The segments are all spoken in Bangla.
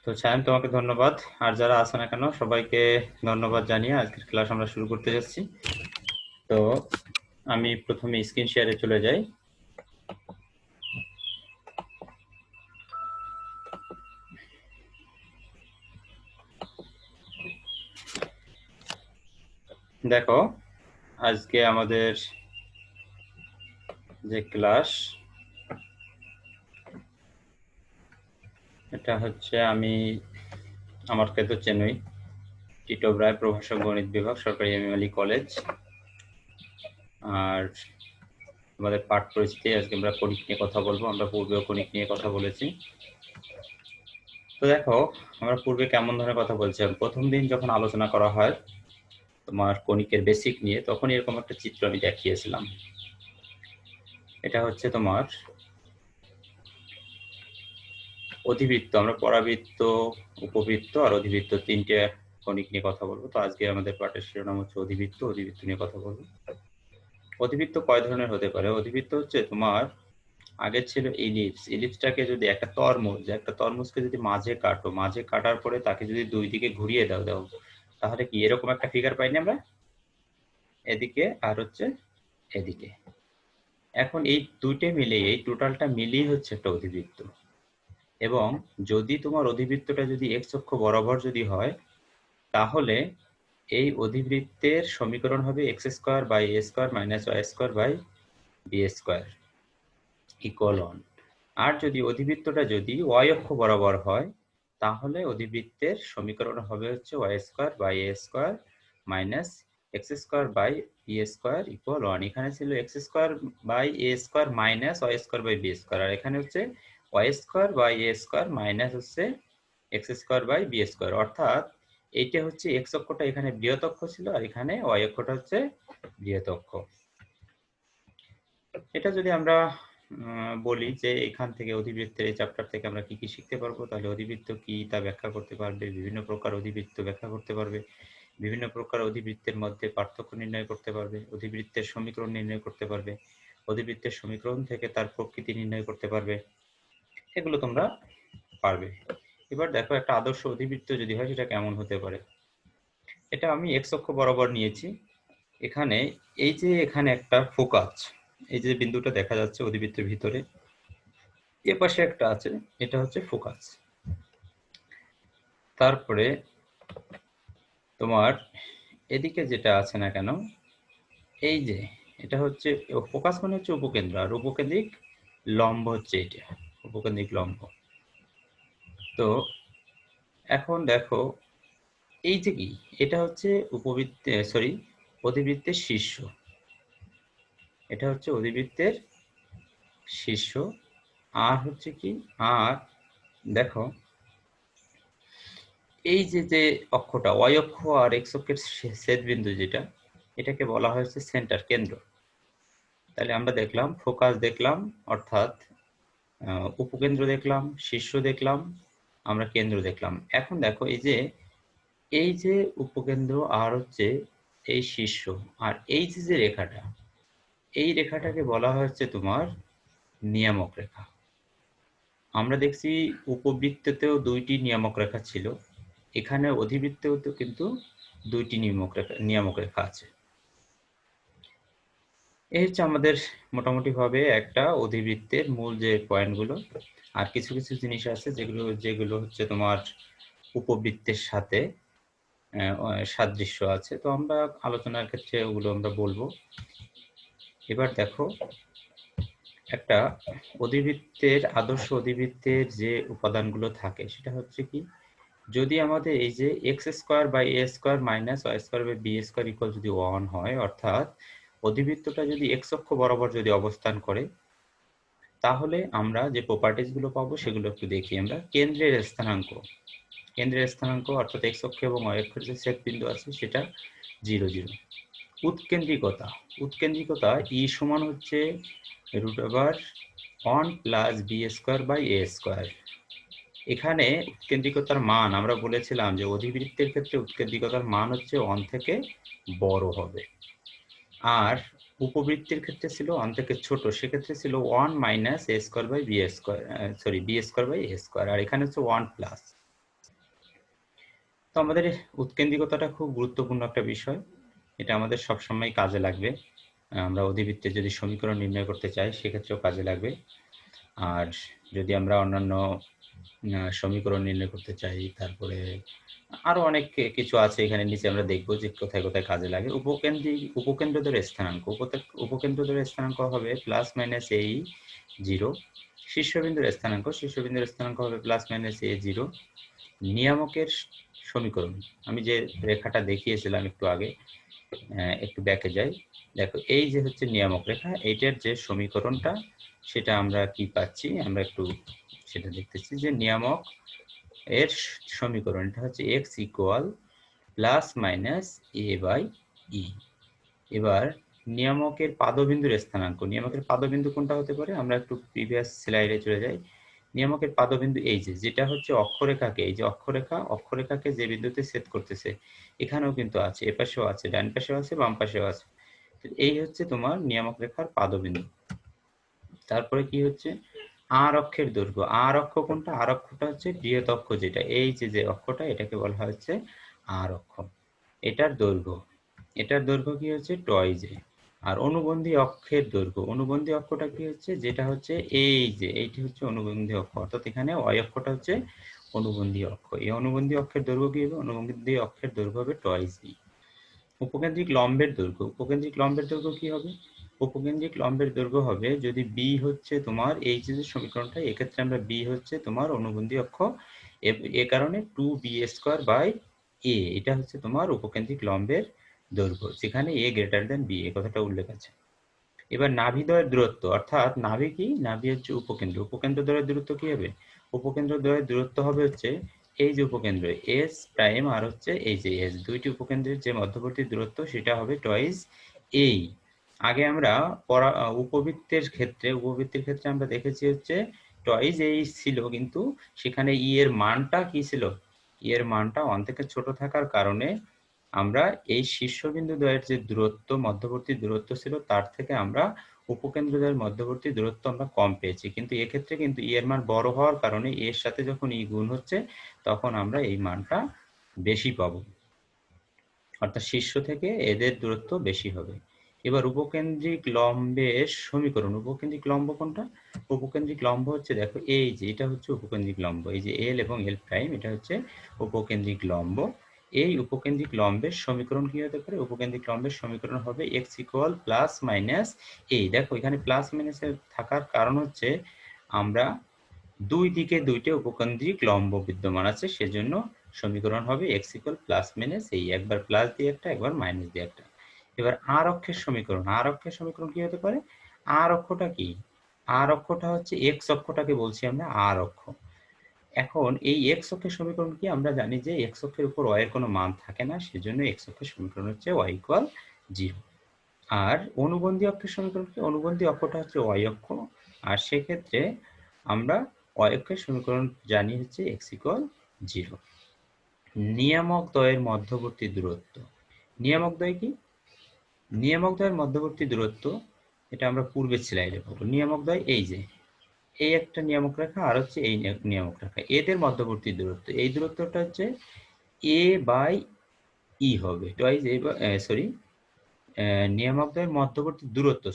তো সায়ন, তোমাকে ধন্যবাদ। আর যারা আছে না কেন সবাইকে ধন্যবাদ জানিয়ে আজকের ক্লাস আমরা শুরু করতে যাচ্ছি। তো আমি প্রথমে স্ক্রিন শেয়ারে চলে যাই। দেখো, আজকে আমাদের যে ক্লাস, এটা হচ্ছে আমাকে তো চেনই, টিটব রায় প্রভাষক গণিত বিভাগ, সরকারি এম এম আলী কলেজ। আর আমাদের পাঠ পরিচিতি, আজকে আমরা কণিক নিয়ে কথা বলবো। আমরা পূর্বেও কণিক নিয়ে কথা বলেছি। তো দেখো, আমরা পূর্বে কেমন ধরনের কথা বলছিলাম। প্রথম দিন যখন আলোচনা করা হয় তোমার কণিকের বেসিক নিয়ে, তখন এরকম একটা চিত্র আমি দেখিয়েছিলাম। এটা হচ্ছে তোমার অধিবৃত্ত। আমরা পরাবৃত্ত, উপবৃত্ত আর অধিবৃত্ত তিনটে কণিক নিয়ে কথা বলবো। তো আজকে আমাদের পাঠের শিরোনাম হচ্ছে অধিবৃত্ত। অধিবৃত্ত নিয়ে কথা বলবো। অধিবৃত্ত কয় ধরনের হতে পারে? অধিবৃত্ত হচ্ছে তোমার, আগে ছিল ইলিপস। ইলিপসটাকে যদি একটা তরমুজকে যদি মাঝে কাটো, মাঝে কাটার পরে তাকে যদি দুই দিকে ঘুরিয়ে দাও, তাহলে কি এরকম একটা ফিগার পাইনি আমরা? এদিকে আর হচ্ছে এদিকে। এখন এই দুইটা মিলিয়ে, এই টোটালটা মিলিয়ে হচ্ছে একটা অধিবৃত্ত। এবং যদি তোমার অধিবৃত্তটা যদি এক্স অক্ষ বরাবর যদি হয়, তাহলে এই অধিবৃত্তের সমীকরণ হবে x square by a square minus y square by b square equal 1। আর যদি অধিবৃত্তটা যদি ওয়াই অক্ষ বরাবর হয়, তাহলে অধিবৃত্তের সমীকরণ হবে হচ্ছে y square by a square minus x square by b square equal 1। এখানে ছিল x square by a square minus y square by b square, আর এখানে হচ্ছে y square by a square minus হচ্ছে x square by b square. অর্থাৎ এইটা হচ্ছে এক্স অক্ষটা এখানে বৃহৎ অক্ষ ছিল, আর এখানে ওয়াই অক্ষটা হচ্ছে বৃহৎ অক্ষ। এটা যদি আমরা বলি যে এখান থেকে অধিবৃত্তের এই চ্যাপ্টার থেকে আমরা কি কি শিখতে পারবো, তাহলে অধিবৃত্ত কি তা ব্যাখ্যা করতে পারবে, বিভিন্ন প্রকার অধিবৃত্ত ব্যাখ্যা করতে পারবে, বিভিন্ন প্রকার অধিবৃত্তের মধ্যে পার্থক্য নির্ণয় করতে পারবে, অধিবৃত্তের সমীকরণ নির্ণয় করতে পারবে, অধিবৃত্তের সমীকরণ থেকে তার প্রকৃতি নির্ণয় করতে পারবে। এগুলো তোমরা পারবে। এবার দেখো, একটা আদর্শ অধিবৃত্ত যদি হয় সেটা কেমন হতে পারে। এটা আমি এক্স অক্ষ বরাবর নিয়েছি। এখানে এই যে এখানে একটা ফোকাস, এই যে বিন্দুটা দেখা যাচ্ছে অধিবৃত্তের ভিতরে, এ পাশে একটা আছে, এটা হচ্ছে ফোকাস। তারপরে তোমার এদিকে যেটা আছে না কেন, এই যে এটা হচ্ছে ফোকাস, মানে হচ্ছে উপকেন্দ্র, আর উপকেন্দ্রিক লম্ব হচ্ছে এটা, উপকেন্দ্রিক লম্ব। তো এখন দেখো, এই যে কি, এটা হচ্ছে অধিবৃত্তের শীর্ষ। এটা হচ্ছে অধিবৃত্তের শীর্ষ। আর হচ্ছে কি, আর দেখো এই যে যে অক্ষটা ওয়াই অক্ষ আর এক্স অক্ষের ছেদ বিন্দু যেটা, এটাকে বলা হয়েছে সেন্টার, কেন্দ্র। তাহলে আমরা দেখলাম ফোকাস দেখলাম, অর্থাৎ উপকেন্দ্র দেখলাম, শীর্ষ দেখলাম, আমরা কেন্দ্র দেখলাম। এখন দেখো এই যে উপকেন্দ্র আর হচ্ছে এই শীর্ষ, আর এই যে যে রেখাটা, এই রেখাটাকে বলা হচ্ছে তোমার নিয়ামক রেখা। আমরা দেখছি উপবৃত্তেও দুইটি নিয়ামক রেখা ছিল, এখানে অধিবৃত্তেও তো কিন্তু দুইটি নিয়ামক রেখা আছে। এই হচ্ছে আমাদের মোটামুটি ভাবে একটা অধিবৃত্তের মূল যে পয়েন্টগুলো। আর কিছু কিছু জিনিস আছে যেগুলো যেগুলো হচ্ছে তোমার উপবৃত্তের সাথে সাদৃশ্য আছে, তো আমরা আলোচনার ক্ষেত্রে ওগুলো আমরা বলবো। এবার দেখো, একটা আদর্শ অধিবৃত্তের যে উপাদানগুলো থাকে সেটা হচ্ছে কি, যদি আমাদের এই যে x square by a square minus y square by b square equal যদি 1 হয়, অর্থাৎ অধিবৃত্তটা যদি এক্স অক্ষ বরাবর যদি অবস্থান করে, তাহলে আমরা যে প্রপার্টিজ গুলো পাবো সেগুলো একটু দেখি। আমরা কেন্দ্রের স্থানাঙ্ক অর্থাৎ এক্স অক্ষ এবং ওয়াই অক্ষের যে ছেদ বিন্দু আছে সেটা 0 0। উৎকেন্দ্রিকতা ই সমান হচ্ছে √1 plus b square by a square. এখানে উৎকেন্দ্রিকতার মান আমরা বলেছিলাম যে অধিবৃত্তের ক্ষেত্রে উৎকেন্দ্রিকতার মান হচ্ছে 1 থেকে বড় হবে, আর উপবৃত্তের ক্ষেত্রে ছিল 1 থেকে ছোট, সেক্ষেত্রে ছিল 1 minus a square by b square, b square by a square, আর এখানে হচ্ছে 1 প্লাস। আমাদের উৎকেন্দ্রিকতাটা খুব গুরুত্বপূর্ণ একটা বিষয়, এটা আমাদের সবসময় কাজে লাগবে। আমরা অধিবৃত্তের যদি সমীকরণ নির্ণয় করতে চাই সেক্ষেত্রেও কাজে লাগবে। আর যদি আমরা অন্যান্য সমীকরণ নির্ণয় করতে চাই, তারপরে আরো অনেক কিছু আছে এখানে নিচে আমরা দেখবো যে কোথায় কোথায় কাজে লাগে। উপকেন্দ্র দ্বয়ের স্থানাঙ্ক, উপকেন্দ্র দ্বয়ের স্থানাঙ্ক হবে প্লাস মাইনাস এই 0। শীর্ষবিন্দুর স্থানাঙ্ক হবে প্লাস মাইনাস এ 0। নিয়ামকের সমীকরণ, আমি যে রেখাটা দেখিয়েছিলাম একটু আগে, একটু ব্যাকে যাই। দেখো এই যে হচ্ছে নিয়ামক রেখা, এইটার যে সমীকরণটা সেটা আমরা কি পাচ্ছি, আমরা একটু সেটা দেখতেছি যে নিয়ামক এর সমীকরণটা হচ্ছে x equal plus minus a by e. এবার নিয়ামকের পাদবিন্দুর স্থানাঙ্ক, নিয়ামকের পাদবিন্দু কোনটা হতে পারে, আমরা একটু প্রিভিয়াস স্লাইডে চলে যাই। নিয়ামকের পাদবিন্দু এই যে, যেটা হচ্ছে অক্ষরেখাকে, এই যে অক্ষরেখাকে যে বিন্দুতে ছেদ করতেছে, এখানেও কিন্তু আছে, এপাশেও আছে, ডান পাশেও আছে, বাম পাশেও আছে। এই হচ্ছে তোমার নিয়ামক রেখার পাদবিন্দু। তারপরে কি হচ্ছে আর অক্ষের দৈর্ঘ্য, আর অক্ষ কোনটা, আর অক্ষটা হচ্ছে বৃহৎ অক্ষ, যেটা এই যে অক্ষটা, এটাকে বলা হচ্ছে আর অক্ষ। এটার দৈর্ঘ্য কি হচ্ছে টয়েজ এ। আর অনুবন্ধী অক্ষের দৈর্ঘ্য, অনুবন্ধী অক্ষটা কি হচ্ছে, যেটা হচ্ছে এই যে এইটি হচ্ছে অনুবন্ধী অক্ষ, অর্থাৎ এখানে অয় অক্ষটা হচ্ছে অনুবন্ধী অক্ষ। এই অনুবন্ধী অক্ষের দৈর্ঘ্য কি হবে, অনুবন্ধী অক্ষের দৈর্ঘ্য হবে টয়েজ বি। উপকেন্দ্রিক লম্বের দৈর্ঘ্য, উপকেন্দ্রিক লম্বের দৈর্ঘ্য কি হবে, উপকেন্দ্রিক লম্বের দৈর্ঘ্য হবে, যদি বি হচ্ছে তোমার এই যে সমীকরণটা, এক্ষেত্রে আমরা বি হচ্ছে তোমার অনুবন্ধী অক্ষ, এ কারণে 2b² বাই এ, এটা হচ্ছে তোমার উপকেন্দ্রিক লম্বের দৈর্ঘ্য, যেখানে এ গ্রেটার দেন বি, এই কথাটা উল্লেখ আছে। এবার নাভিদ্বয়ের দূরত্ব, অর্থাৎ নাভি কি, নাভি হচ্ছে উপকেন্দ্র, উপকেন্দ্র দ্বয়ের দূরত্ব কি হবে, উপকেন্দ্র দ্বয়ের দূরত্ব হবে হচ্ছে এই যে উপকেন্দ্র এস প্রাইম আর হচ্ছে এই যে এস, দুইটি উপকেন্দ্রের যে মধ্যবর্তী দূরত্ব সেটা হবে টয়েস এই। আগে আমরা উপবৃত্তের ক্ষেত্রে আমরা দেখেছি হচ্ছে টয়েস এই ছিল, কিন্তু সেখানে ই এর মানটা কি ছিল, ই এর মানটা 1 থেকে ছোট থাকার কারণে আমরা এই শীর্ষবিন্দু দ্বয়ের যে দূরত্ব, মধ্যবর্তী দূরত্ব ছিল, তার থেকে আমরা উপকেন্দ্র দ্বয়ের মধ্যবর্তী দূরত্ব আমরা কম পেয়েছি। কিন্তু এক্ষেত্রে কিন্তু ই এর মান বড় হওয়ার কারণে এর সাথে যখন ই গুণ হচ্ছে, তখন আমরা এই মানটা বেশি পাবো, অর্থাৎ শীর্ষ থেকে এদের দূরত্ব বেশি হবে। এবার উপকেন্দ্রিক লম্বের সমীকরণ, উপকেন্দ্রিক লম্ব কোনটা, উপকেন্দ্রিক লম্ব হচ্ছে দেখো এই যে এটা হচ্ছে উপকেন্দ্রিক লম্ব, এই যে এল এবং এল প্রাইম, এটা হচ্ছে উপকেন্দ্রিক লম্ব। এই উপকেন্দ্রিক লম্বের সমীকরণ কি হতে পারে, উপকেন্দ্রিক লম্বের সমীকরণ হবে x ইকুয়াল প্লাস মাইনাস এই। দেখো এখানে প্লাস মাইনাস থাকার কারণ হচ্ছে আমরা দুই দিকে দুইটা উপকেন্দ্রিক লম্ব বিদ্যমান আছে, সেজন্য সমীকরণ হবে x ইকুয়াল প্লাস মাইনাস এই, একবার প্লাস দিয়ে একটা, একবার মাইনাস দিয়ে একটা। এবার আর অক্ষের সমীকরণ, আর অক্ষের সমীকরণ কি হতে পারে, আর অক্ষটা কি, আর অক্ষটা হচ্ছে x অক্ষটাকে বলছি আমরা আর অক্ষ। এখন এই x অক্ষের সমীকরণ কি, আমরা জানি যে x অক্ষের উপর y এর কোনো মান থাকে না, সেজন্য x অক্ষের সমীকরণ হচ্ছে y ইকুয়াল 0। আর অনুবন্ধী অক্ষের সমীকরণ কি, অনুবন্ধী অক্ষটা হচ্ছে y অক্ষ, আর সেক্ষেত্রে আমরা y অক্ষের সমীকরণ জানি হচ্ছে x ইকুয়াল 0। নিয়ামক দ্বয়ের মধ্যবর্তী দূরত্ব, নিয়ামক দ্বয় কি, নিয়ামক দ্বয়ের মধ্যবর্তী দূরত্ব, এটা আমরা পূর্বের স্লাইডে পাবো। নিয়ামক দ্বয় এই যে এই একটা নিয়ামক রেখা আর হচ্ছে এই নিয়ামক রেখা, এদের মধ্যবর্তী দূরত্ব, এই দূরত্বটা হচ্ছে a বাই ই হবে, টয়েস এ, সরি নিয়ামক দ্বয়ের মধ্যবর্তী দূরত্ব,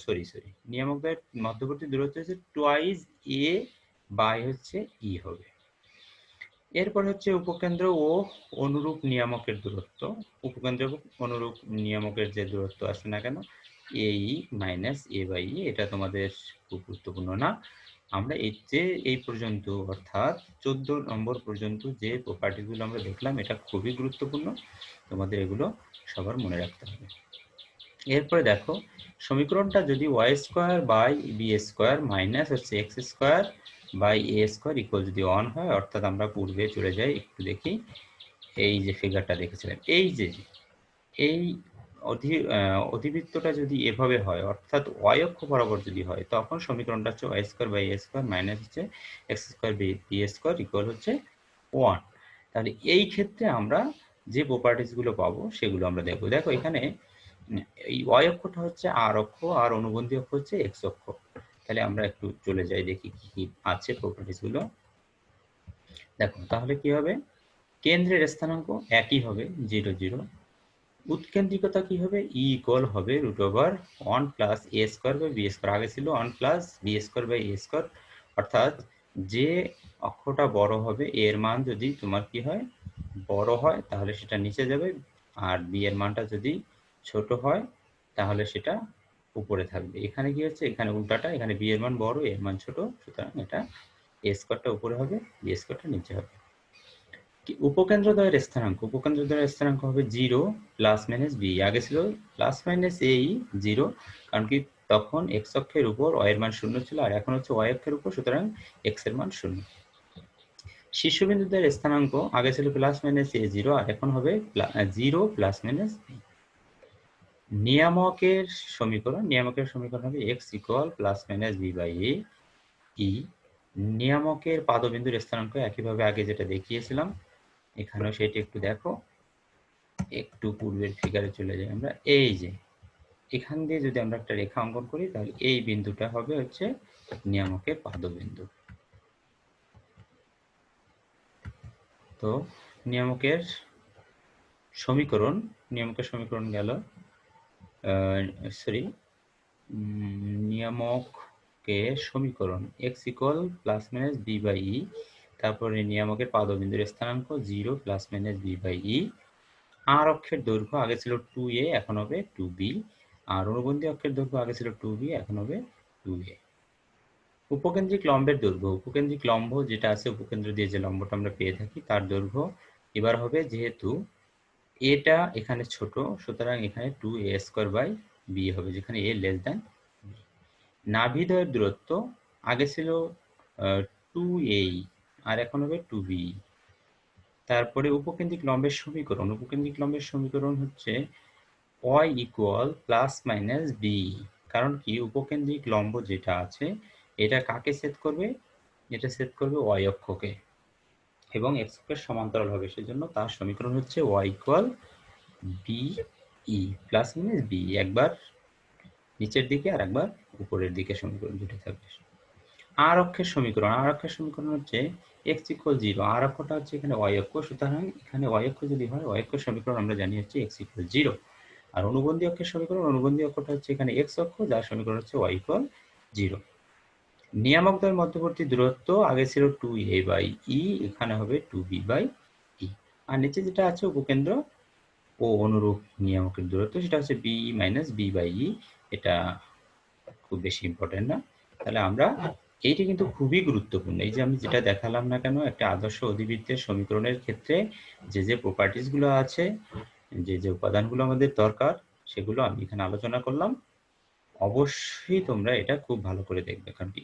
নিয়ামক দ্বয়ের মধ্যবর্তী দূরত্ব হচ্ছে টয়েস এ বাই হচ্ছে ই হবে। এরপর হচ্ছে উপকেন্দ্র ও অনুরূপ নিয়ামকের দূরত্ব, উপকেন্দ্র অনুরূপ নিয়ামকের যে দূরত্ব আসে না কেন, এই মাইনাস এ বাই ই, এটা তোমাদের খুব গুরুত্বপূর্ণ না। আমরা এই পর্যন্ত, অর্থাৎ 14 নম্বর পর্যন্ত যে প্রপার্টিগুলো আমরা দেখলাম, এটা খুবই গুরুত্বপূর্ণ, তোমাদের এগুলো সবার মনে রাখতে হবে। এরপরে দেখো সমীকরণটা যদি y² বাই b² মাইনাস হচ্ছে x² বাই a² ইকুয়াল যদি 1 হয়, অর্থাৎ আমরা পূর্বে চলে যাই, একটু দেখি এই যে ফিগারটা দেখেছিলাম, এই যে এই অধিবৃত্তটা যদি এভাবে হয়, অর্থাৎ y অক্ষ বরাবর যদি হয়, তখন সমীকরণটা হচ্ছে y² বাই a² মাইনাস হচ্ছে x² b² ইকুয়াল হচ্ছে 1। তাহলে এই ক্ষেত্রে আমরা যে প্রপার্টিস গুলো পাবো সেগুলো আমরা দেখবো। দেখো এখানে এই y অক্ষটা হচ্ছে আর অক্ষ, আর অনুবন্ধী অক্ষ হচ্ছে x অক্ষ। তাহলে আমরা একটু চলে যাই, দেখি কি কি আছে প্রপার্টিস গুলো। দেখো তাহলে কি হবে, কেন্দ্রের স্থানাঙ্ক একই হবে 0 0। উৎকেন্দ্রিকতা কি হবে? ই ইকুয়াল হবে √1 plus a square by b square. আগে ছিল 1 plus b square by a square, অর্থাৎ যে অক্ষটা বড় হবে এর মান যদি তোমার কি হয় বড় হয় তাহলে সেটা নিচে যাবে, আর বি এর মানটা যদি ছোট হয় তাহলে সেটা উপরে থাকবে। এখানে কি হচ্ছে, এখানে উল্টাটা, এখানে বি এর মান বড় এর মান ছোট, সুতরাং এটা এ স্কোয়ারটা উপরে হবে, বি স্কোয়ারটা নিচে হবে। উপকেন্দ্রদ্বয়ের স্থানাঙ্ক, উপকেন্দ্রদ্বয়ের স্থানাঙ্ক হবে 0 প্লাস মাইনাস বি। আগে ছিল প্লাস মাইনাস এই 0, কারণ কি তখন এক্স অক্ষের উপর ওয়াই এর মান 0 ছিল, আর এখন হচ্ছে ওয়াই অক্ষের উপর, সুতরাং এক্স এর মান 0। শীর্ষবিন্দুদ্বয়ের স্থানাঙ্ক আগে ছিল প্লাস মাইনাস এ 0, আর এখন হবে 0 প্লাস মাইনাস বি। নিয়ামকের সমীকরণ হবে x equal plus minus b by a e. নিয়ামকের পাদবিন্দুর স্থানাঙ্ক একইভাবে আগে যেটা দেখিয়েছিলাম, এখানেও সেটি একটু দেখো। একটু পূর্বের ফিগারে চলে যাই আমরা। এই যে এখান দিয়ে যদি আমরা একটা রেখা অঙ্কন করি তাহলে এই বিন্দুটা হবে হচ্ছে নিয়ামকের পাদবিন্দু। তো নিয়ামকের সমীকরণ গেল, নিয়ামকের সমীকরণ x equal plus minus b by e, তারপরে নিয়ামকের পাদবিন্দুর স্থানাঙ্ক 0 plus minus b by e. আর অক্ষের দৈর্ঘ্য আগে ছিল 2a, এখন হবে 2b, আর অনুবন্ধী অক্ষের দৈর্ঘ্য আগে ছিল 2b, এখন হবে 2a। উপকেন্দ্রিক লম্বের দৈর্ঘ্য, উপকেন্দ্রিক লম্ব যেটা আছে উপকেন্দ্র দিয়ে যে লম্বটা আমরা পেয়ে থাকি তার দৈর্ঘ্য এবার হবে, যেহেতু এটা এখানে ছোট সুতরাং এখানে 2a স্কোয়ার বাই বি হবে, যেখানে a লেস দ্যান বি। নাভিদ্বয়ের দূরত্ব আগে ছিল 2a, আর এখন হবে 2b। তারপরে উপকেন্দ্রিক লম্বের সমীকরণ হচ্ছে y equal plus minus b. কারণ কি উপকেন্দ্রিক লম্ব যেটা আছে এটা কাকে ছেদ করবে? এটা ছেদ করবে y অক্ষকে এবং x অক্ষের সমান্তরাল হবে, সেজন্য তার সমীকরণ হচ্ছে y equal b e plus minus b, একবার নিচের দিকে আর একবার উপরের দিকে সমীকরণ দুটো থাকবে। আর অক্ষের সমীকরণ হচ্ছে x ইকুয়াল 0, আর অক্ষটা হচ্ছে এখানে y অক্ষ, সুতরাং এখানে y অক্ষ যদি হয় y অক্ষের সমীকরণ আমরা জানি হচ্ছে x ইকুয়াল 0। আর অনুবন্ধী অক্ষের সমীকরণ, অনুবন্ধী অক্ষটা হচ্ছে এখানে x অক্ষ, যার সমীকরণ হচ্ছে y ইকুয়াল 0। নিয়ামক দ্বয়ের মধ্যবর্তী দূরত্ব আগে ছিল 2a বাই ই, এখানে হবে 2b বাই ই। আর নিচে যেটা আছে উপকেন্দ্র ও অনুরূপ নিয়ামকের দূরত্ব, সেটা হচ্ছে b মাইনাস b বাই ই। এটা খুব বেশি ইম্পর্টেন্ট না। তাহলে আমরা এইটা কিন্তু খুবই গুরুত্বপূর্ণ। এই যে আমি যেটা দেখালাম না কেন, একটা আদর্শ অধিবৃত্তের সমীকরণের ক্ষেত্রে যে যে প্রপার্টিস গুলো আছে, যে যে উপাদানগুলো আমাদের দরকার, সেগুলো আমি এখানে আলোচনা করলাম। অবশ্যই তোমরা এটা খুব ভালো করে দেখবে, কারণ কি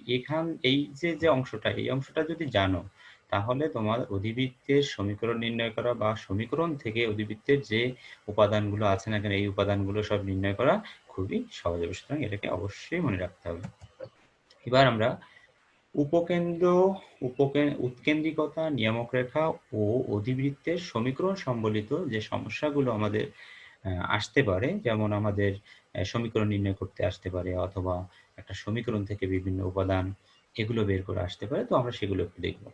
এই যে অংশটা, এই অংশটা যদি জানো তাহলে তোমার অধিবৃত্তের সমীকরণ নির্ণয় করা বা সমীকরণ থেকে অধিবৃত্তের যে উপাদানগুলো আছে না কেন এই উপাদানগুলো সব নির্ণয় করা খুবই সহজ হবে। সুতরাং এটাকে অবশ্যই মনে রাখতে হবে। এবার আমরা উৎকেন্দ্রিকতা, নিয়ামক রেখা ও অধিবৃত্তের সমীকরণ সম্বলিত যে সমস্যাগুলো আমাদের আসতে পারে, যেমন আমাদের সমীকরণ নির্ণয় করতে আসতে পারে, অথবা একটা সমীকরণ থেকে বিভিন্ন উপাদান এগুলো বের করে আসতে পারে, তো আমরা সেগুলো একটু দেখব।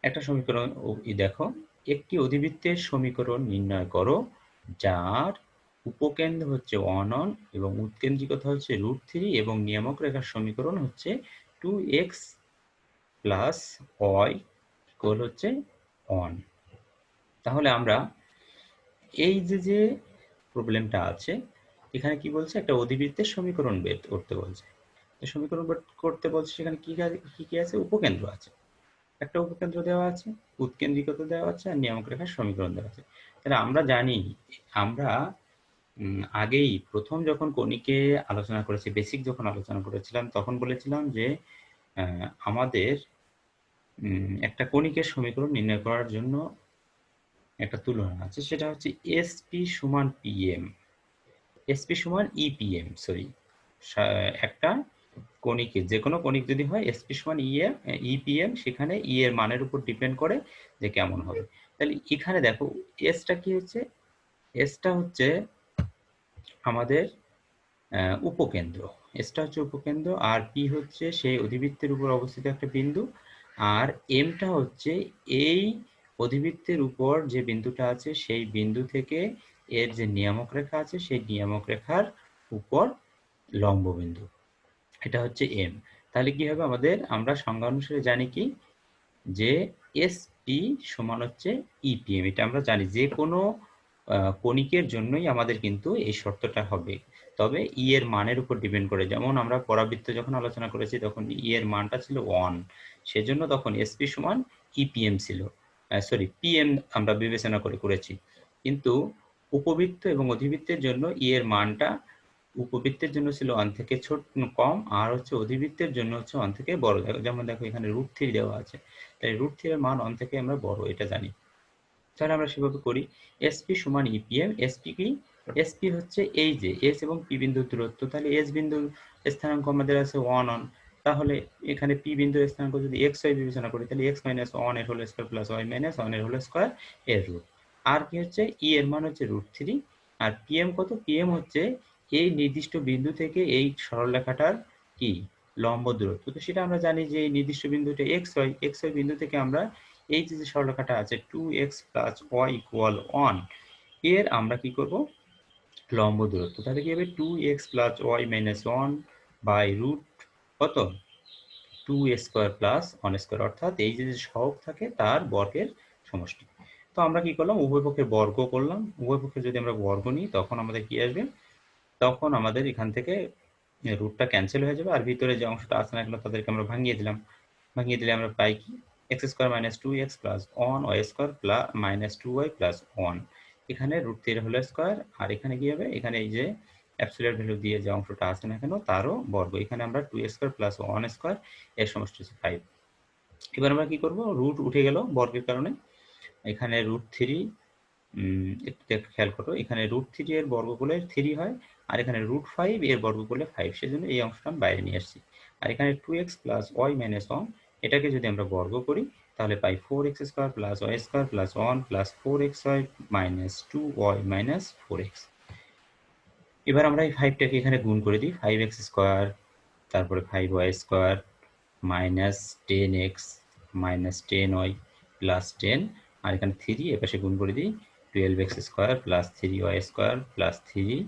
একটা সমীকরণ দেখো, একটি অধিবৃত্তের সমীকরণ নির্ণয় করো যার উপকেন্দ্র হচ্ছে 1 এবং উৎকেন্দ্রিকতা হচ্ছে √3 এবং নিয়ামক রেখার সমীকরণ হচ্ছে 2x প্লাস y ইকুয়াল হচ্ছে 1। তাহলে আমরা এই যে প্রবলেমটা আছে এখানে কি বলছে, একটা অধিবৃত্তের সমীকরণ বের করতে বলছে। সমীকরণ বের করতে বলছে, সেখানে কি আছে, উপকেন্দ্র আছে, একটা উপকেন্দ্র দেওয়া আছে, উৎকেন্দ্রিকতা দেওয়া আছে, আর নিয়ামক রেখার সমীকরণ দেওয়া আছে। তাহলে আমরা জানি, আমরা আগেই প্রথম যখন কণিকে আলোচনা করেছি, বেসিক যখন আলোচনা করেছিলাম, তখন বলেছিলাম যে আমাদের একটা কণিকের সমীকরণ নির্ণয় করার জন্য একটা তুলনা আছে, সেটা হচ্ছে এসপি সমান পিএম, এসপি সমান ইপিএম, একটা কণিকের যে কোনো কণিক যদি হয় এসপি সমান ইপিএম, সেখানে ই এর মানের উপর ডিপেন্ড করে যে কেমন হবে। তাহলে এখানে দেখো এসটা কি হচ্ছে, এসটা হচ্ছে আমাদের উপকেন্দ্র, এসটা হচ্ছে উপকেন্দ্র, আর পি হচ্ছে সেই অধিবৃত্তের উপর অবস্থিত একটা বিন্দু, আর এমটা হচ্ছে এই অধিবৃত্তের উপর যে বিন্দুটা আছে সেই বিন্দু থেকে এর যে নিয়ামক রেখা আছে সেই নিয়ামক রেখার উপর লম্ব বিন্দু, এটা হচ্ছে এম। তাহলে কি হবে আমাদের, আমরা সংজ্ঞা অনুসারে জানি কি যে এসপি সমান হচ্ছে ইপিএম, এটা আমরা জানি যে কোনো কণিকের জন্যই আমাদের কিন্তু এই শর্তটা হবে। তবে ই এর মানের উপর ডিপেন্ড করে, যেমন আমরা পরাবৃত্ত যখন আলোচনা করেছি তখন ই এর মানটা ছিল 1, সেজন্য তখন এসপি সমান ইপিএম ছিল, সরি পিএম আমরা বিবেচনা করে করেছি। কিন্তু উপবৃত্ত এবং অধিবৃত্তের জন্য ই এর মানটা উপবৃত্তের জন্য ছিল 1 থেকে ছোট কম, আর হচ্ছে অধিবৃত্তের জন্য হচ্ছে 1 থেকে বড়। যেমন দেখো এখানে √3 দেওয়া আছে, তাই √3 এর মান 1 থেকে আমরা বড়, এটা জানি। তাহলে আমরা সেভাবে করি, এসপি সমান ইপিএম। এসপি কি, এসপি হচ্ছে এই যে এস এবং পি বিন্দুর দূরত্ব, তাহলে এস বিন্দুর স্থানাঙ্ক আমাদের আছে 1 তাহলে এখানে পি বিন্দুর স্থানাঙ্ক যদি এক্স ওয়াই বিবেচনা করি তাহলে x - 1 এর হোল স্কয়ার প্লাস y - 1 এর হোল স্কয়ার এর রুট। আর কি হচ্ছে, ই এর মান হচ্ছে √3, আর পিএম কত, পিএম হচ্ছে এই নির্দিষ্ট বিন্দু থেকে এই সরলরেখাটার কি লম্ব দূরত্ব। তো সেটা আমরা জানি যে এই নির্দিষ্ট বিন্দুটা এক্স ওয়াই বিন্দু থেকে আমরা এই যে সরলরেখাটা আছে 2x + y = 1 এর আমরা কি করব, লম্ব দূরত্ব। তাহলে কি হবে 2x + y - 1 বাই রুট কত 2² + 1², অর্থাৎ এই যে সহগ থাকে তার বর্গের সমষ্টি। তো আমরা কি করলাম, উভয় পক্ষের বর্গ করলাম। উভয় পক্ষে যদি আমরা বর্গ নিই তখন আমাদের কি আসবে, তখন আমাদের এখান থেকে রুটটা ক্যান্সেল হয়ে যাবে, আর ভিতরে যে অংশটা আছে না এগুলো তাদেরকে আমরা ভাঙিয়ে দিলাম। ভাঙিয়ে দিলে আমরা পাই কি, x² - 2x + 1 y² - 2y + 1, এখানে √3 হোল স্কয়ার, আর এখানে কি হবে, এখানে এই যে অ্যাবসলিউট ভ্যালু দিয়ে যে অংশটা আছে না কেন তারও বর্গ, এখানে আমরা 2² + 1² এর সমষ্টি হচ্ছে 5। এবার আমরা কি করব, রুট উঠে গেল বর্গের কারণে, এখানে √3 একটু খেয়াল করো, এখানে √3 এর বর্গ করলে 3 হয়, আর এখানে √5 এর বর্গ করলে 5, সেজন্য এই অংশটা আমি বাইরে নিয়ে আসছি। আর এখানে 2x + y - 1 এটাকে যদি আমরা বর্গ করি তাহলে পাই 4x² + y² + 1 + 4xy - 2y - 4x। এবার আমরা এই 5 টাকে এখানে গুণ করে দিই, 5x², তারপরে 5y² - 10x - 10y + 10, আর এখানে 3 এপাশে গুণ করে দিই, 12x² + 3y² + 3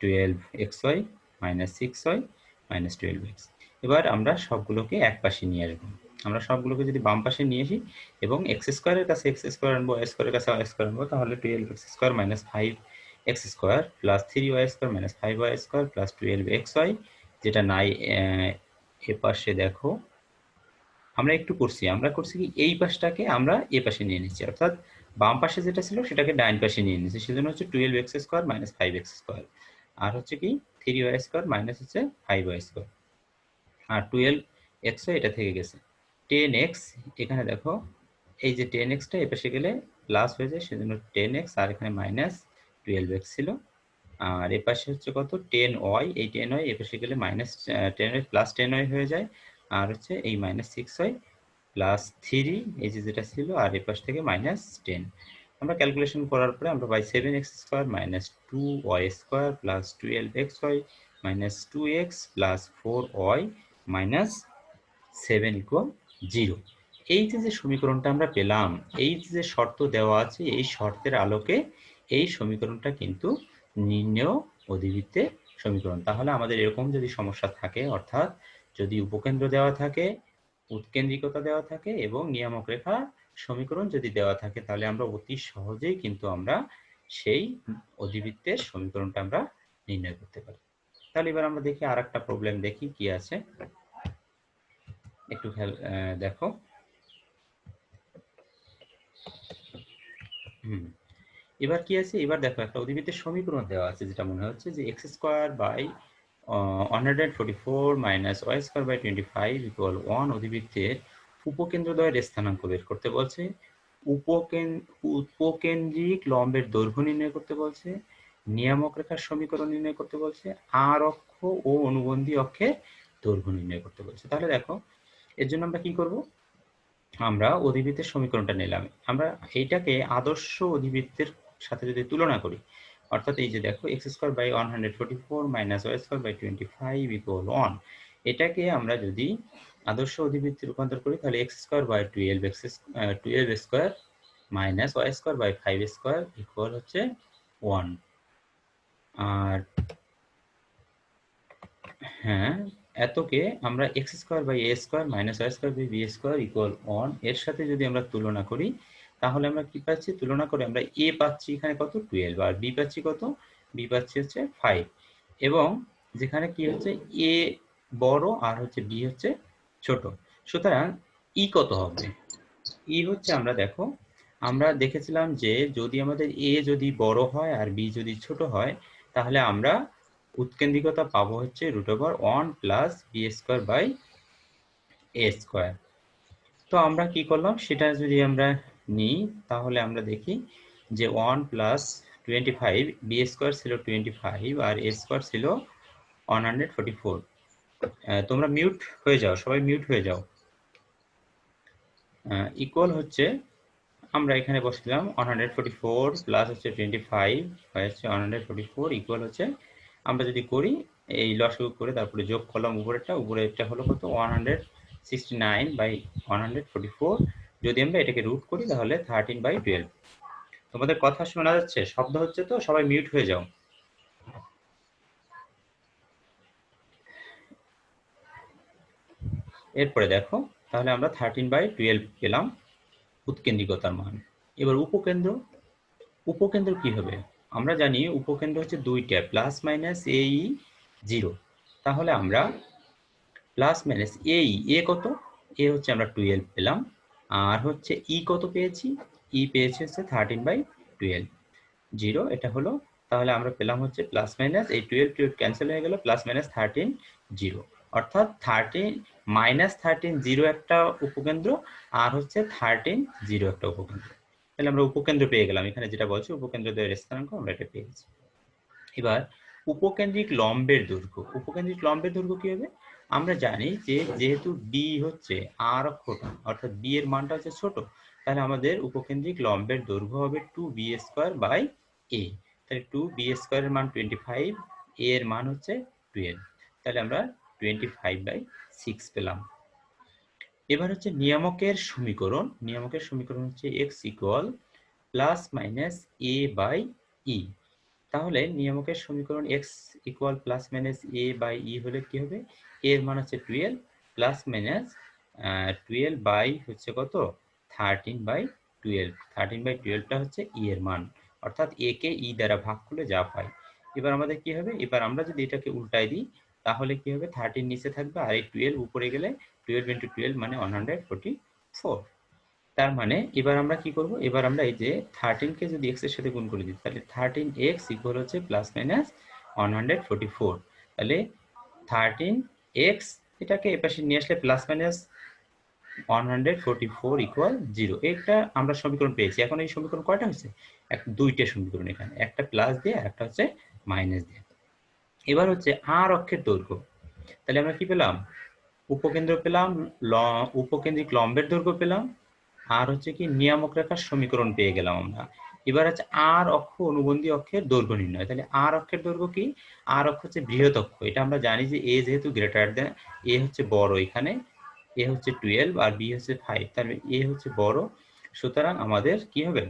12xy - 6y - 12x। এবার আমরা সবগুলোকে এক পাশে নিয়ে আসবো। আমরা সবগুলোকে যদি বাম পাশে নিয়ে আসি এবং x² এর কাছে x² আনবো, y² এর কাছে y² আনবো, তাহলে 12x² - 5x² + 3y² - 5y² + 12xy, যেটা নাই এপাশে দেখো আমরা একটু করছি, আমরা করছি কি এই পাশটাকে আমরা এ পাশে নিয়ে নিচ্ছি, অর্থাৎ বাম পাশে যেটা ছিল সেটাকে ডাইন পাশে নিয়ে নিচ্ছি, সেজন্য হচ্ছে 12x² - 5x², আর হচ্ছে কি 3y² - হচ্ছে 5y², আর 12xy এটা থেকে গেছে 10x, এখানে দেখো এই যে 10x টা এ পাশে গেলে প্লাস হয়ে যায়, সেজন্য 10x, আর এখানে -12x ছিল, আর এ পাশে হচ্ছে কত 10y, এই 10y এ পাশে গেলে -10y + 10y হয়ে যায়, আর হচ্ছে এই -6y + 3 এই যে যেটা ছিল, আর এ পাশ থেকে -10। আমরা ক্যালকুলেশন করার পরে আমরা পাই 7x² - 2y² + 12xy - 2x + 4y - 7 = 0। এই যে সমীকরণটা আমরা পেলাম, এই যে শর্ত দেওয়া আছে, এই শর্তের আলোকে এই সমীকরণটা কিন্তু নির্ণেয় অধিবৃত্তের সমীকরণ। তাহলে আমাদের এরকম যদি সমস্যা থাকে, অর্থাৎ যদি উপকেন্দ্র দেওয়া থাকে, উৎকেন্দ্রিকতা দেওয়া থাকে এবং নিয়ামক রেখা সমীকরণ যদি দেওয়া থাকে, তাহলে আমরা অতি সহজেই কিন্তু আমরা সেই অধিবৃত্তের সমীকরণটা আমরা নির্ণয় করতে পারি। তাহলে এবার আমরা দেখি আরেকটা প্রবলেম, দেখি কি আছে, একটু খেয়াল দেখো। এবার কি আছে, এবার দেখো একটা অধিবৃত্তের সমীকরণ দেওয়া আছে, যেটা মনে হচ্ছে যে x² / 144 - y² / 25 = 1 অধিবৃত্তের উপকেন্দ্রদ্বয়ের স্থানাঙ্ক বের করতে বলছে, উপকেন্দ্রিক লম্বের দৈর্ঘ্য নির্ণয় করতে বলছে, নিয়ামক রেখার সমীকরণ নির্ণয় করতে বলছে, আর অক্ষ ও অনুবন্ধী অক্ষের দৈর্ঘ্য নির্ণয় করতে বলছে। তাহলে দেখো এর জন্য আমরা কি করব, আমরা অধিবৃত্তের সমীকরণটা নিলাম, আমরা এইটাকে আদর্শ অধিবৃত্তের সাথে যদি তুলনা করি, অর্থাৎ এই যে দেখো x² / 144 - y² / 25 = 1, এটাকে আমরা যদি আদর্শ অধিবৃত্তি রূপান্তর করি তাহলে x square by 12 square minus y square by 5 square equal হচ্ছে 1। আর হ্যাঁ, এতকে আমরা x square by a square minus y square by b square equal 1 এর সাথে যদি আমরা তুলনা করি তাহলে আমরা কি পাচ্ছি? তুলনা করে আমরা a পাচ্ছি এখানে কত 12 আর b পাচ্ছি কত? b পাচ্ছি হচ্ছে 5 এবং যেখানে কি হচ্ছে a বড় আর হচ্ছে b হচ্ছে ছোট। সুতরাং e কত হবে? e হচ্ছে আমরা দেখো আমরা দেখেছিলাম যে যদি আমাদের a যদি বড় হয় আর b যদি ছোট হয় তাহলে আমরা উৎকেন্দ্রিকতা পাবো হচ্ছে √1 plus b square by a square. তো আমরা কি করলাম সেটা যদি আমরা নিই তাহলে আমরা দেখি যে 1 প্লাস 25 বি স্কয়ার ছিল 25 আর এ স্কয়ার ছিল 144। তোমরা মিউট হয়ে যাও, সবাই মিউট হয়ে যাও। ইকুয়াল হচ্ছে আমরা এখানে বসলাম 144 প্লাস হচ্ছে 25 হচ্ছে 144 ইকুয়াল হচ্ছে আমরা যদি করি এই লসাগু করে তারপরে যোগ করলাম উপরেরটা হলো কত 169 বাই 144। যদি আমরা এটাকে রুট করি তাহলে 13/12। তোমাদের কথা শোনা যাচ্ছে? শব্দ হচ্ছে তো? সবাই মিউট হয়ে যাও। এরপরে দেখো তাহলে আমরা 13/12 পেলাম উৎকেন্দ্রিকতার মান। এবার উপকেন্দ্র কি হবে? আমরা জানি উপকেন্দ্র হচ্ছে দুইটা, প্লাস মাইনাস এই 0। তাহলে আমরা প্লাস মাইনাস এই এ কত? এ হচ্ছে আমরা 12 পেলাম আর হচ্ছে ই কত পেয়েছি? ই পেয়েছি হচ্ছে 13/12 0 এটা হলো। তাহলে আমরা পেলাম হচ্ছে প্লাস মাইনাস এই 12 ক্যান্সেল হয়ে গেল, প্লাস মাইনাস 13 0 অর্থাৎ 13 মাইনাস 13 0 একটা উপকেন্দ্র আর হচ্ছে 13 0 একটা উপকেন্দ্র। তাহলে আমরা উপকেন্দ্র পেয়ে গেলাম। এখানে যেটা বলছে উপকেন্দ্র দ্বয়ের স্থানাঙ্ক আমরা এটা পেয়েছি। এবার উপকেন্দ্রিক লম্বের দৈর্ঘ্য। উপকেন্দ্রিক লম্বের দৈর্ঘ্য কি হবে? আমরা জানি যে যেহেতু বি হচ্ছে আর অক্ষটা অর্থাৎ বি এর মানটা হচ্ছে ছোট, তাহলে আমাদের উপকেন্দ্রিক লম্বের দৈর্ঘ্য হবে 2b স্কয়ার বাই a। তাহলে 2b স্কয়ারের মান 25, a এর মান হচ্ছে 12, তাহলে আমরা 25/6 পেলাম। এবার হচ্ছে নিয়ামকের সমীকরণ। নিয়ামকের সমীকরণ হচ্ছে x equal plus minus a by e। তাহলে নিয়ামকের সমীকরণ x equal plus minus a by e হলে কি হবে? a এর মান হচ্ছে 12 প্লাস মাইনাস 12 বাই হচ্ছে কত 13/12। 13/12টা হচ্ছে e এর মান, অর্থাৎ a কে e দ্বারা ভাগ করলে যা পাই। এবার আমাদের কি হবে? এবার আমরা যদি এটাকে উল্টাই দিই তাহলে কি হবে? 13 নিচে থাকবে আর এই 12 উপরে গেলে 12 × 12 মানে 144। তার মানে এবার আমরা কি করব? এবার আমরা এই যে 13 কে যদি x এর সাথে গুণ করে দিই তাহলে 13x ইকুয়াল হচ্ছে প্লাস মাইনাস 144। তাহলে 13x এটাকে এপাশে নিয়ে আসলে প্লাস মাইনাস 144 ইকুয়াল 0। এটা আমরা সমীকরণ পেয়েছি। এখন এই সমীকরণ কয়টা হয়েছে? দুইটা সমীকরণ, এখানে একটা প্লাস দিয়ে আর একটা হচ্ছে মাইনাস দিয়ে। এবার হচ্ছে আর অক্ষের দৈর্ঘ্য। তাহলে আমরা কি পেলাম? উপকেন্দ্র পেলাম, উপকেন্দ্রিক লম্বের দৈর্ঘ্য পেলাম আর হচ্ছে কি নিয়ামক রেখার সমীকরণ পেয়ে গেলাম আমরা। এবার হচ্ছে আর অক্ষ অনুবন্ধী অক্ষের দৈর্ঘ্য নির্ণয়। তাহলে আর অক্ষের দৈর্ঘ্য কি? আর অক্ষ হচ্ছে বৃহৎ অক্ষ। এটা আমরা জানি যে এ যেহেতু গ্রেটার দেন, এ হচ্ছে বড়, এখানে এ হচ্ছে 12 আর বি হচ্ছে 5, তাহলে এ হচ্ছে বড়। সুতরাং আমাদের কি হবে?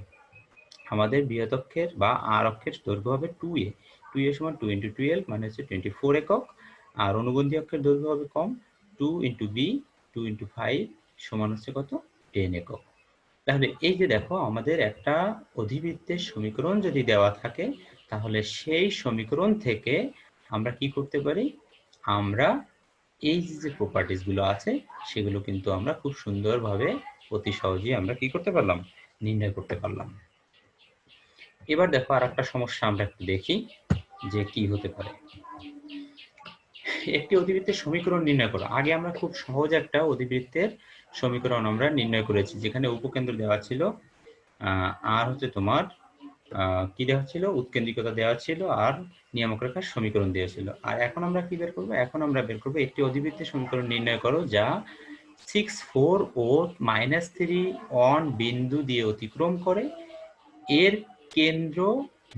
আমাদের বৃহৎ অক্ষের বা আর অক্ষের দৈর্ঘ্য হবে 2a। 2a সমান 2 × 12 মানে হচ্ছে 24 একক। আর অনুবন্ধী অক্ষের দৈর্ঘ্য হবে কম, 2 × b 2 × 5 সমান হচ্ছে কত 10 একক। তাহলে এই যে দেখো আমাদের একটা অধিবৃত্তের সমীকরণ যদি দেওয়া থাকে তাহলে সেই সমীকরণ থেকে আমরা কি করতে পারি? আমরা এই যে প্রপার্টিজ গুলো আছে সেগুলো কিন্তু আমরা খুব সুন্দরভাবে অতি সহজেই আমরা কি করতে পারলাম? নির্ণয় করতে পারলাম। এবার দেখো আর একটা সমস্যা আমরা একটু দেখি যে কি হতে পারে। একটি অধিবৃত্তের সমীকরণ নির্ণয় করো। আগে আমরা খুব সহজ একটা অধিবৃত্তের সমীকরণ আমরা নির্ণয় করেছি, যেখানে উপকেন্দ্র দেওয়া ছিল আর হচ্ছে তোমার কি দেওয়া ছিল? উৎকেন্দ্রিকতা দেওয়া ছিল আর নিয়ামক রেখার সমীকরণ দেওয়া ছিল। আর এখন আমরা কি বের করবো? এখন আমরা বের করবো একটি অধিবৃত্তের সমীকরণ নির্ণয় করো যা 6, 4 ও -3 বিন্দু দিয়ে অতিক্রম করে, এর কেন্দ্র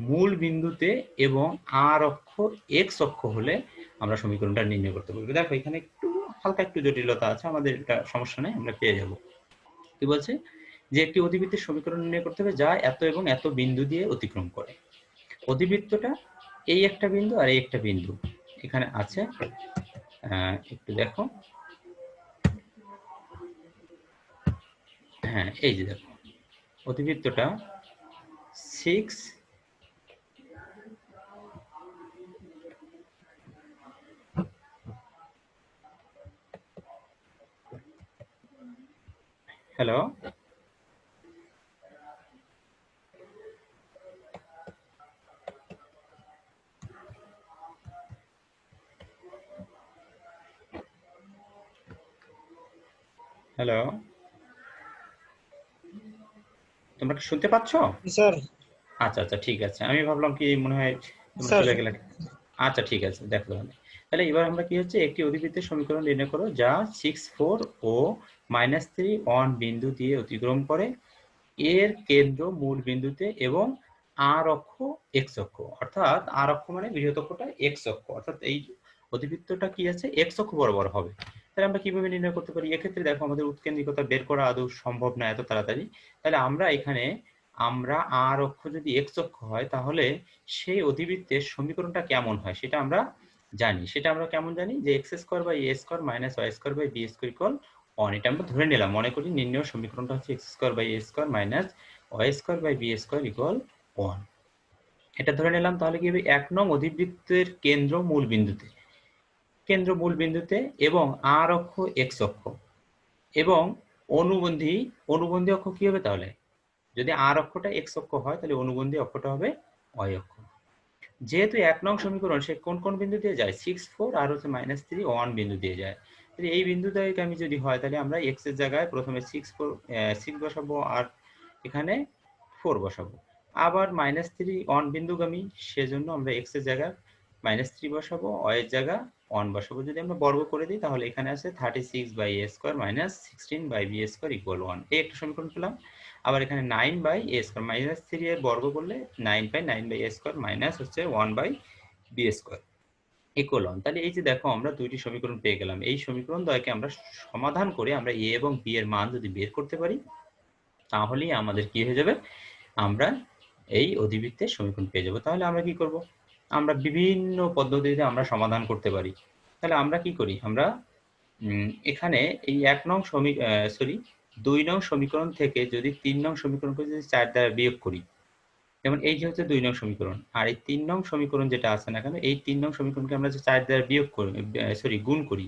মূল বিন্দুতে এবং আর অক্ষ x অক্ষ হলে আমরা সমীকরণটা নির্ণয় করতে পারবো। দেখো এখানে একটু হালকা একটু জটিলতা আছে, আমাদের এটা সমস্যা নেই, আমরা পেয়ে যাব। কি বলছে যে একটি অধিবৃত্তের সমীকরণ নির্ণয় করতে হবে যা এত এবং এত বিন্দু দিয়ে অতিক্রম করে। অধিবৃত্তটা এই একটা বিন্দু আর এই একটা বিন্দু এখানে আছে, একটু দেখো, হ্যাঁ এই যে দেখো অধিবৃত্তটা 6 হ্যালো হ্যালো তোমরা কি শুনতে পাচ্ছ? স্যার। আচ্ছা আচ্ছা ঠিক আছে, আমি ভাবলাম কি মনে হয় তোমরা চলে গেলে। আচ্ছা ঠিক আছে, দেখো তাহলে এবার আমরা কি হচ্ছে একটি অধিবৃত্তের সমীকরণ নির্ণয় করো যা 6 4 ও -3 1 বিন্দু দিয়ে অতিক্রম করে, এর কেন্দ্র মূল বিন্দুতে এবং আর অক্ষ এক্স অক্ষ, অর্থাৎ আর অক্ষ মানে বৃহৎ অক্ষটা এক্স অক্ষ, অর্থাৎ এই অধিবৃত্তটা কি আছে এক্স অক্ষ বরাবর হবে। তাহলে আমরা কিভাবে নির্ণয় করতে পারি? এক্ষেত্রে দেখো আমাদের উৎকেন্দ্রিকতা বের করা আদৌ সম্ভব না এত তাড়াতাড়ি। তাহলে আমরা এখানে আর অক্ষ যদি এক্স অক্ষ হয় তাহলে সেই অধিবৃত্তের সমীকরণটা কেমন হয় সেটা আমরা জানি। সেটা আমরা কেমন জানি যে x square by a square minus y square by b square equal 1। এটা আমরা ধরে নিলাম, মনে করি নির্ণয় সমীকরণটা হচ্ছে x square by a square minus y square by b square equal 1। এটা ধরে নিলাম। তাহলে কি হবে 1 নং অধিবৃত্তের কেন্দ্র মূল বিন্দুতে এবং আর অক্ষ এক্স অক্ষ এবং অনুবন্ধী অক্ষ কি হবে? তাহলে যদি আর অক্ষটা এক্স অক্ষ হয় তাহলে অনুবন্ধী অক্ষটা হবে ওয়াই অক্ষ। যেহেতু 1 নং সমীকরণ সে কোন কোন বিন্দু দিয়ে যায় 6 4 আর হচ্ছে -3 1 বিন্দু দিয়ে যায়। তাহলে এই বিন্দু থেকে আমি যদি হয় তাহলে আমরা x এর জায়গায় প্রথমে 6 বসাবো আর এখানে 4 বসাবো। আবার -3 1 বিন্দুগামী, সেজন্য আমরা x এর জায়গায় -3 বসাবো, y এর জায়গায় 1 বসাবো। যদি আমরা বর্গ করে দিই তাহলে এখানে আছে 36 by a square minus 16 by b square equal 1। এই একটা সমীকরণ পেলাম। আবার এখানে 9 বাই a স্কয়ার -3 এর বর্গ করলে 9 পাই, 9 বাই a স্কয়ার মাইনাস হচ্ছে 1 বাই b স্কয়ার ইকুয়াল 1। তাহলে এই যে দেখো আমরা দুইটি সমীকরণ পেয়ে গেলাম। এই সমীকরণ দ্বয়কে আমরা সমাধান করে আমরা a এবং b এর মান যদি বের করতে পারি তাহলেই আমাদের কি হয়ে যাবে, আমরা এই অধিবৃত্তের সমীকরণ পেয়ে যাব। তাহলে আমরা কি করব? আমরা বিভিন্ন পদ্ধতিতে আমরা সমাধান করতে পারি। তাহলে আমরা কি করি? আমরা এখানে এই 2 নং সমীকরণ থেকে যদি 3 নং সমীকরণকে যদি 4 দ্বারা বিয়োগ করি, যেমন এই যে হচ্ছে 2 নং সমীকরণ, আর এই 3 নং সমীকরণ যেটা আছে না কেন, এই 3 নং সমীকরণকে আমরা যে 4 দ্বারা বিয়োগ করি,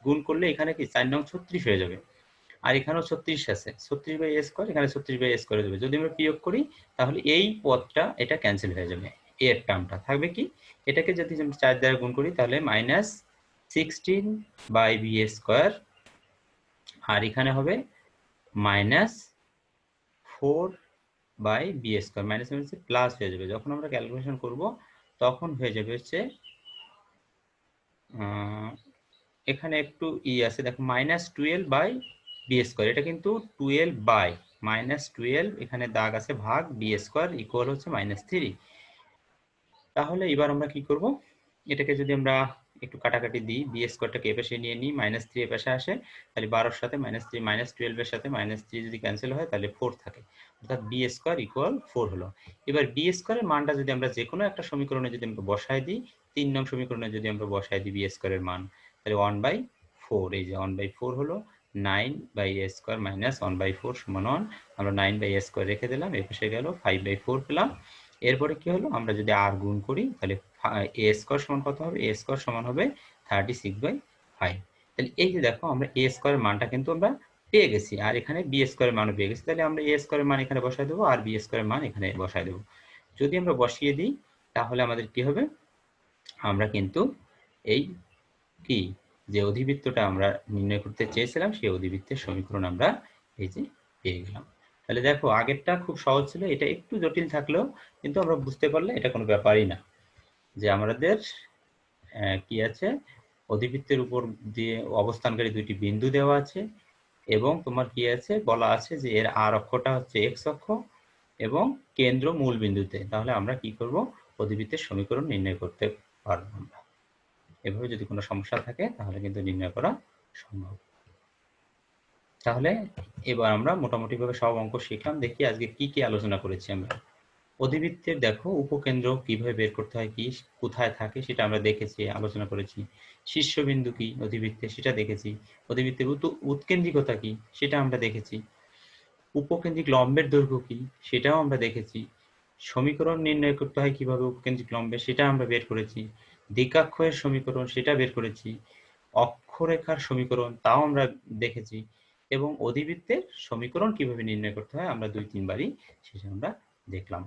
গুণ করলে এখানে কি 4 নং 36 হয়ে যাবে। আর এখানেও 36 আছে, 36 বাই a স্কয়ার, এখানে 36 বাই a স্কয়ার হয়ে যাবে। যদি আমরা বিয়োগ করি তাহলে এই পদটা এটা ক্যান্সেল হয়ে যাবে, এর টার্মটা থাকবে কি, এটাকে যদি আমরা 4 দ্বারা গুণ করি তাহলে -16 বাই b স্কয়ার, আর এখানে হবে -4 বাই বি স্কয়ার, মাইনাস হচ্ছে প্লাস হয়ে যাবে। যখন আমরা ক্যালকুলেশন করব তখন হয়ে যাবে হচ্ছে এখানে একটু আছে দেখো -12 বাই বি স্কয়ার, এটা কিন্তু 12 বাই -12, এখানে দাগ আছে ভাগ বি স্কয়ার ইকুয়াল হচ্ছে -3। তাহলে এবার আমরা কি করব, এটাকে যদি আমরা একটু কাটাকাটি দিই, বি স্কয়ারটাকে এ পাশে নিয়ে নিই, -3 এ পাশে আসে, তাহলে 12 এর সাথে -3 -12 এর সাথে -3 যদি ক্যান্সেল হয় তাহলে 4 থাকে, অর্থাৎ বি স্কয়ার ইকুয়াল 4 হলো। এবার বি স্কয়ারের মানটা যদি আমরা যে কোনো একটা সমীকরণে যদি আমরা বসায় দিই, 3 নং সমীকরণে যদি আমরা বসায় দিই বি স্কয়ারের মান, তাহলে 1/4, এই যে 1/4 হলো 9 বাই a স্কয়ার মাইনাস 1/4 সমান 1। আমরা 9 বাই a স্কয়ার রেখে দিলাম, এ পাশে গেল 5/4 পেলাম। এরপরে কি হলো, আমরা যদি আর গুণ করি তাহলে a স্কয়ার সমান কত হবে, a স্কয়ার সমান হবে 36/5। তাহলে এই যে দেখো আমরা a স্কয়ারের মানটা কিন্তু আমরা পেয়ে গেছি, আর এখানে b স্কয়ারের মানও পেয়ে গেছি। তাহলে আমরা a স্কয়ারের মান এখানে বসায় দেবো আর b স্কয়ারের মান এখানে বসায় দেবো। যদি আমরা বসিয়ে দিই তাহলে আমাদের কি হবে, আমরা কিন্তু এই কি যে অধিবৃত্তটা আমরা নির্ণয় করতে চেয়েছিলাম সেই অধিবৃত্তের সমীকরণ আমরা এই যে পেয়ে গেলাম। তাহলে দেখো আগেরটা খুব সহজ ছিল, এটা একটু জটিল থাকলেও কিন্তু আমরা বুঝতে পারলে এটা কোনো ব্যাপারই না, যে আমাদের কি আছে, অধিবৃত্তের উপর দিয়ে অবস্থানকারী দুইটি বিন্দু দেওয়া আছে এবং তোমার কি আছে বলা আছে যে এর আর অক্ষটা হচ্ছে এক্স অক্ষ এবং কেন্দ্র মূল বিন্দুতে। তাহলে আমরা কি করব, অধিবৃত্তের সমীকরণ নির্ণয় করতে পারবো আমরা। এভাবে যদি কোনো সমস্যা থাকে তাহলে কিন্তু নির্ণয় করা সম্ভব। তাহলে এবার আমরা মোটামুটি ভাবে সব অঙ্ক শিখলাম। দেখি আজকে কি কি আলোচনা করেছি আমরা। অধিবৃত্তের দেখো উপকেন্দ্র কিভাবে বের করতে হয়, কি কোথায় থাকে সেটা আমরা দেখেছি, আলোচনা করেছি। শীর্ষবিন্দু কি অধিবৃত্তে সেটা দেখেছি। অধিবৃত্তের উৎকেন্দ্রিকতা কি সেটা আমরা দেখেছি। উপকেন্দ্রিক লম্বের দৈর্ঘ্য কি সেটাও আমরা দেখেছি। সমীকরণ নির্ণয় করতে হয় কিভাবে উপকেন্দ্রিক লম্বে সেটা আমরা বের করেছি। দ্বিকাক্ষয়ের সমীকরণ সেটা বের করেছি। অক্ষরেখার সমীকরণ তাও আমরা দেখেছি। এবং অধিবৃত্তের সমীকরণ কিভাবে নির্ণয় করতে হয় আমরা 2-3 বারই সেটা আমরা দেখলাম।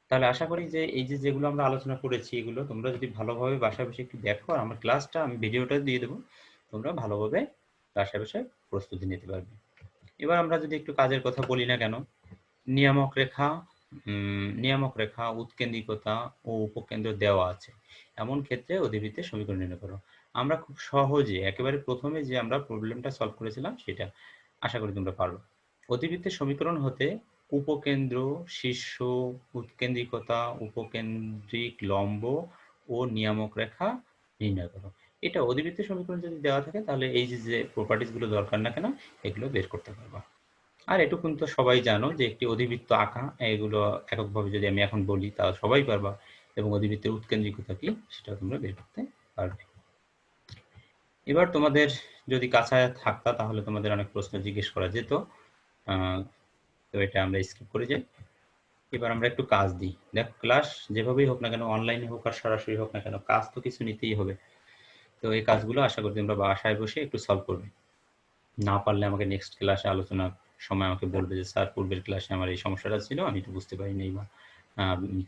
তাহলে আশা করি যে এই যে যেগুলো আমরা আলোচনা করেছি এগুলো তোমরা যদি ভালোভাবে বাসায় বসে একটু দেখো, আর আমার ক্লাসটা আমি ভিডিওটা দিয়ে দেবো, তোমরা ভালোভাবে বাসায় বসে প্রস্তুতি নিতে পারবে। এবার আমরা যদি একটু কাজের কথা বলি না কেন, নিয়ামক রেখা, উৎকেন্দ্রিকতা ও উপকেন্দ্র দেওয়া আছে এমন ক্ষেত্রে অধিবৃত্তের সমীকরণ নির্ণয় করো। আমরা খুব সহজে একেবারে প্রথমে যে আমরা প্রবলেমটা সলভ করেছিলাম সেটা আশা করি তোমরা পারবে। অধিবৃত্তের সমীকরণ হতে উপকেন্দ্র, শীর্ষ, উৎকেন্দ্রিকতা, উপকেন্দ্রিক লম্ব ও নিয়ামক রেখা নির্ণয় করো। এটা অধিবৃত্তের সমীকরণ যদি দেওয়া থাকে তাহলে এই যে প্রপার্টিজ গুলো দরকার না কেন এগুলো বের করতে পারবা। আর এটুকুন তো সবাই জানো যে একটি অধিবৃত্ত আঁকা, এগুলো এককভাবে যদি আমি এখন বলি তাহলে সবাই পারবা, এবং অধিবৃত্তের উৎকেন্দ্রিকতা কি সেটা তোমরা বের করতে পারবে। এবার তোমাদের যদি কাছায় থাকতা তাহলে তোমাদের অনেক প্রশ্ন জিজ্ঞেস করা যেত, তো এটা আমরা স্কিপ করে যাই। এবার আমরা একটু কাজ দিই। দেখো ক্লাস যেভাবেই হোক না কেন, অনলাইনে হোক আর সরাসরি হোক না কেন, কাজ তো কিছু নিতেই হবে। তো এই কাজগুলো আশা করি তোমরা বাসায় বসে একটু সলভ করবে। না পারলে আমাকে নেক্সট ক্লাসে আলোচনার সময় আমাকে বলবে যে স্যার পূর্বের ক্লাসে আমার এই সমস্যাটা ছিল, আমি একটু বুঝতে পারিনি বা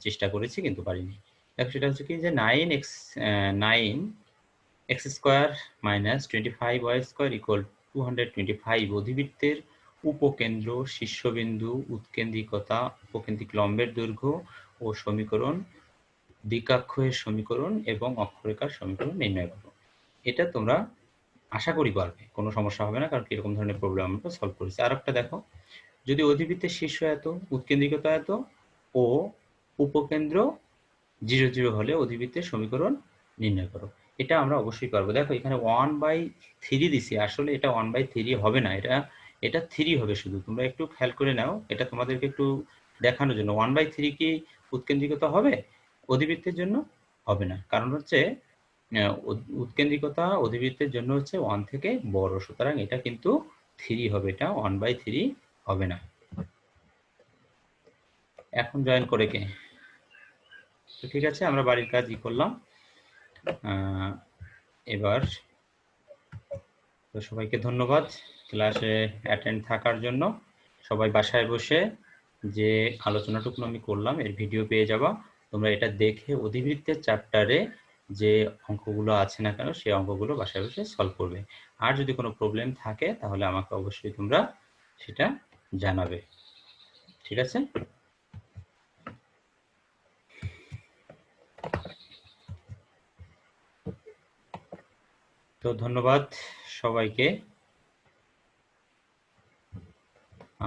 চেষ্টা করেছি কিন্তু পারিনি। দেখো সেটা হচ্ছে কি যে 9x square minus 25y square equal 225 অধিবৃত্তের উপকেন্দ্র, শীর্ষবিন্দু, উৎকেন্দ্রিকতা, উপকেন্দ্রিক লম্বের দৈর্ঘ্য ও সমীকরণ, দ্বিকাক্ষয়ের সমীকরণ এবং অক্ষরেখার সমীকরণ নির্ণয় করো। এটা তোমরা আশা করি পারবে, কোনো সমস্যা হবে না, কারণ এরকম ধরনের প্রবলেম আমরা সলভ করেছি। আর একটা দেখো, যদি অধিবৃত্তের শীর্ষ এত, উৎকেন্দ্রিকতা এত ও উপকেন্দ্র 0 0 হলে অধিবৃত্তের সমীকরণ নির্ণয় করো। এটা আমরা অবশ্যই পারবো। দেখো এখানে 1/3 দিছি, আসলে এটা 1/3 হবে না, এটা 3 হবে শুধু। তোমরা একটু খেয়াল করে নাও, এটা তোমাদেরকে একটু দেখানোর জন্য। 1/3 কি উৎকেন্দ্রিকতা হবে? অধিবৃত্তের জন্য হবে না, কারণ হচ্ছে উৎকেন্দ্রিকতা অধিবৃত্তের জন্য হচ্ছে 1 থেকে বড়, সুতরাং এটা কিন্তু 3 হবে, এটা 1/3 হবে না। এখন জয়েন করে কে? তো ঠিক আছে, আমরা বাড়ির কাজই করলাম। এবার তো সবাইকে ধন্যবাদ ক্লাসে অ্যাটেন্ড থাকার জন্য। সবাই বাসায় বসে যে আলোচনাটুকু আমি করলাম এর ভিডিও পেয়ে যাবা। তোমরা এটা দেখে অধিবৃত্তের চ্যাপ্টারে যে অঙ্কগুলো আছে না কেন সেই অঙ্কগুলো বাসায় বসে সলভ করবে। আর যদি কোনো প্রবলেম থাকে তাহলে আমাকে অবশ্যই তোমরা সেটা জানাবে। ঠিক আছে? তো ধন্যবাদ সবাইকে।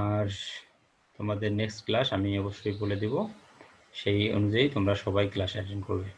আর তোমাদের নেক্সট ক্লাস আমি অবশ্যই বলে দেব, সেই অনুযায়ী তোমরা সবাই ক্লাস অ্যাটেন্ড করবে।